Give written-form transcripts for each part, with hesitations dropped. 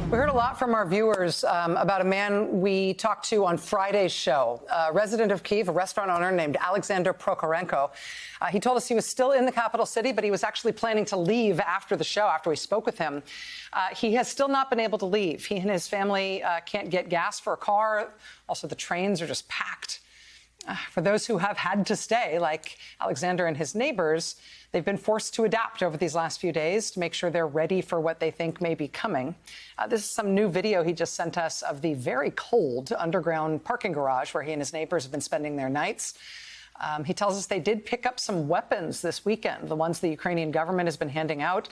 We heard a lot from our viewers about a man we talked to on Friday's show, a resident of Kyiv, a restaurant owner named Alexander Prokorenko. He told us he was still in the capital city, but he was actually planning to leave after the show, after we spoke with him. He has still not been able to leave. He and his family can't get gas for a car. Also, the trains are just packed. For those who have had to stay, like Alexander and his neighbors, they've been forced to adapt over these last few days to make sure they're ready for what they think may be coming. This is some new video he just sent us of the very cold underground parking garage where he and his neighbors have been spending their nights. He tells us they did pick up some weapons this weekend, the ones the Ukrainian government has been handing out.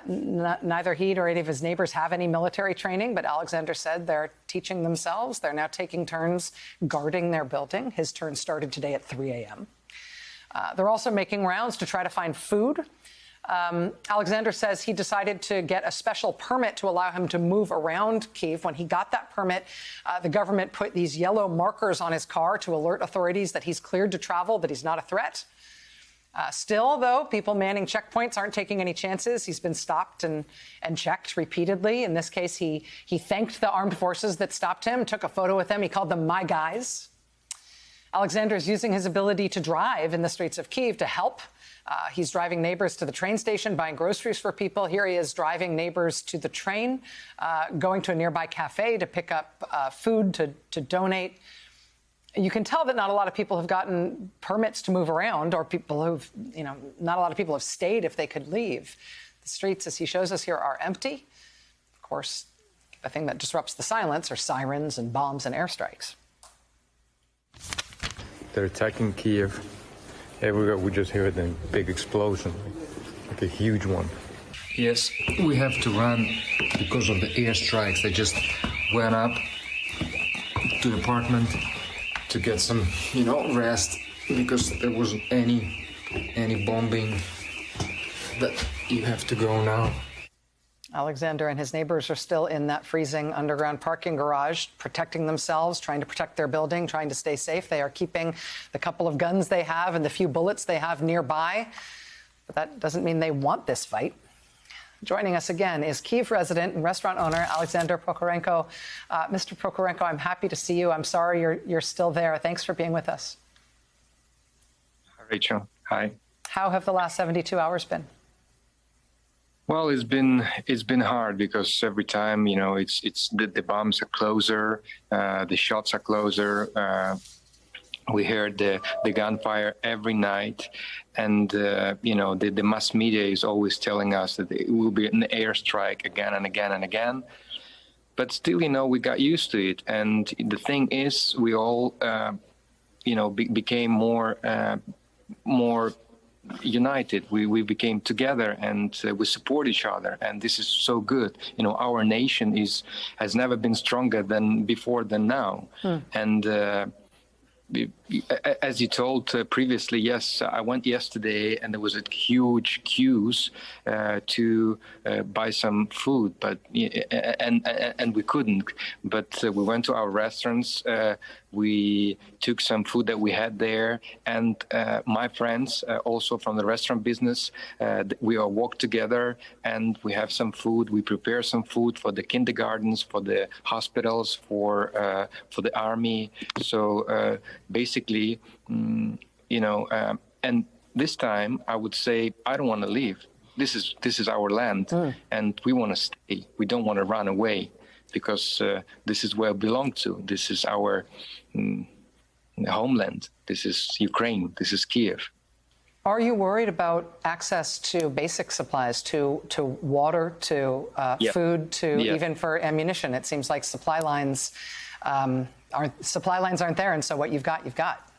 Neither he nor any of his neighbors have any military training, but Alexander said they're teaching themselves. They're now taking turns guarding their building. His turn started today at 3 a.m. They're also making rounds to try to find food. Alexander says he decided to get a special permit to allow him to move around Kyiv. When he got that permit, the government put these yellow markers on his car to alert authorities that he's cleared to travel, that he's not a threat. Still, though, people manning checkpoints aren't taking any chances. He's been stopped and checked repeatedly. In this case, he thanked the armed forces that stopped him, took a photo with them. He called them "my guys." Alexander is using his ability to drive in the streets of Kyiv to help. He's driving neighbors to the train station, buying groceries for people. Here he is driving neighbors to the train, going to a nearby cafe to pick up food to donate. You can tell that not a lot of people have gotten permits to move around, or people who've, not a lot of people have stayed if they could leave. The streets, as he shows us here, are empty. Of course, the thing that disrupts the silence are sirens and bombs and airstrikes. They're attacking Kyiv. Everywhere we just heard a big explosion, like a huge one. Yes, we have to run because of the airstrikes. They just went up to the apartment to get some, rest, because there wasn't any bombing. But you have to go now. Alexander and his neighbors are still in that freezing underground parking garage, protecting themselves, trying to protect their building, trying to stay safe. They are keeping the couple of guns they have and the few bullets they have nearby. But that doesn't mean they want this fight. Joining us again is Kyiv resident and restaurant owner Alexander Prokorenko. Mr. Prokorenko, I'm happy to see you. I'm sorry you're still there. Thanks for being with us. Hi, Rachel. Hi. How have the last 72 hours been? Well, it's been hard because every time, it's the bombs are closer, the shots are closer. We heard the gunfire every night, and the mass media is always telling us that it will be an airstrike again and again and again. But still, we got used to it. And the thing is, we all, became more united. We became together, and we support each other, and this is so good. Our nation has never been stronger than now. And as you told previously, yes, I went yesterday, and there was a huge queues to buy some food, but and we couldn't. But we went to our restaurants. We took some food that we had there, and my friends, also from the restaurant business, we all walked together, and we have some food. We prepare some food for the kindergartens, for the hospitals, for the army. So basically, and this time I would say I don't want to leave. This is our land, and we want to stay. We don't want to run away, because this is where we belong to. This is our homeland. This is Ukraine. This is Kyiv. Are you worried about access to basic supplies, to water, to food, to even for ammunition? It seems like supply lines aren't there, and so what you've got, you've got.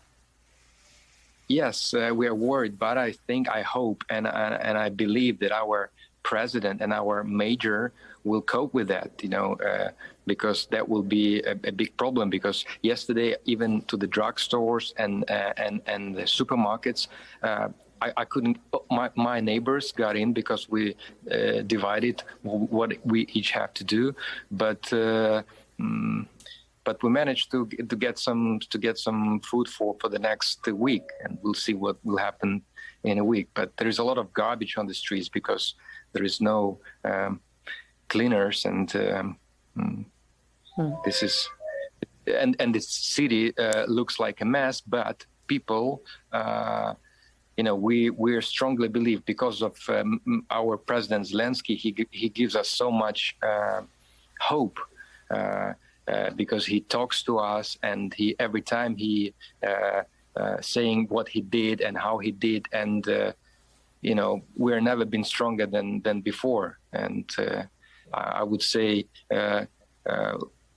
Yes, we are worried, but I hope, and I believe that our president and our major will cope with that, because that will be a big problem. Because yesterday, even to the drugstores and the supermarkets, I couldn't. My neighbors got in because we divided what we each have to do, but we managed to get some food for the next week, and we'll see what will happen in a week. But there is a lot of garbage on the streets because there is no cleaners, and This is, and the city looks like a mess, but people, we strongly believe because of our President Zelensky, he gives us so much hope because he talks to us, and every time he saying what he did and how he did, and we're never been stronger than before. And I would say,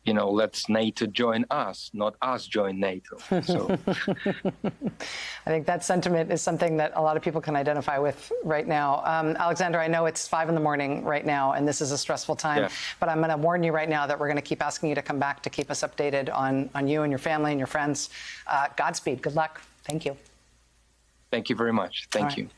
let's NATO join us, not us join NATO. So I think that sentiment is something that a lot of people can identify with right now. Alexander, I know it's 5 a.m. right now, and this is a stressful time, but I'm going to warn you right now that we're going to keep asking you to come back to keep us updated on you and your family and your friends. Godspeed. Good luck. Thank you. Thank you very much. Thank you.